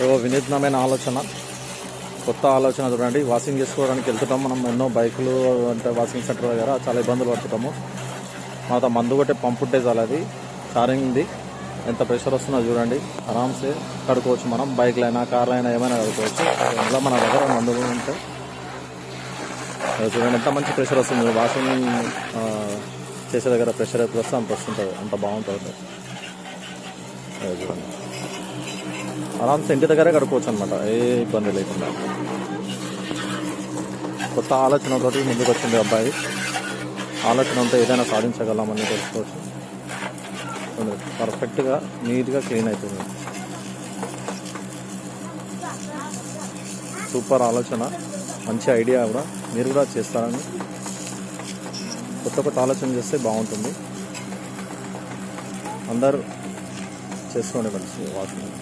ఏవో వినూత్నమైన ఆలోచన, కొత్త ఆలోచన చూడండి. వాషింగ్ చేసుకోవడానికి వెళ్తుంటాం మనం, ఎన్నో బైకులు అంటే వాషింగ్ సెంటర్ దగ్గర చాలా ఇబ్బందులు పడుతుంటాము. మాతో మందు కొట్టే పంపు ఉంటే చాలా, అది చార్జింగ్ది, ఎంత ప్రెషర్ వస్తుందో చూడండి. ఆరామ్సే కడుకోవచ్చు మనం, బైక్లు అయినా కార్లు అయినా ఏమైనా కడుకోవచ్చు. ఇలా మన దగ్గర మందు ఉంటే చూడండి ఎంత మంచి ప్రెషర్ వస్తుంది. వాషింగ్ చేసే దగ్గర ప్రెషర్ ఎప్పుడు వస్తే అంత వస్తుంటుంది, అంత బాగుంటుంది. చూడండి ఆరామ్సే ఇంటి దగ్గరే కడుకోవచ్చు అనమాట, ఏ ఇబ్బంది లేకుండా. కొత్త ఆలోచనతోటి ముందుకు వచ్చింది అబ్బాయి. ఆలోచన ఉంటే ఏదైనా సాధించగలమని తెలుసుకోవచ్చు. పర్ఫెక్ట్గా నీట్గా క్లీన్ అవుతుంది. సూపర్ ఆలోచన, మంచి ఐడియా కూడా. మీరు కూడా చేస్తారని, కొత్త ఆలోచన చేస్తే బాగుంటుంది. అందరూ చేసుకోండి మంచి వాకింగ్.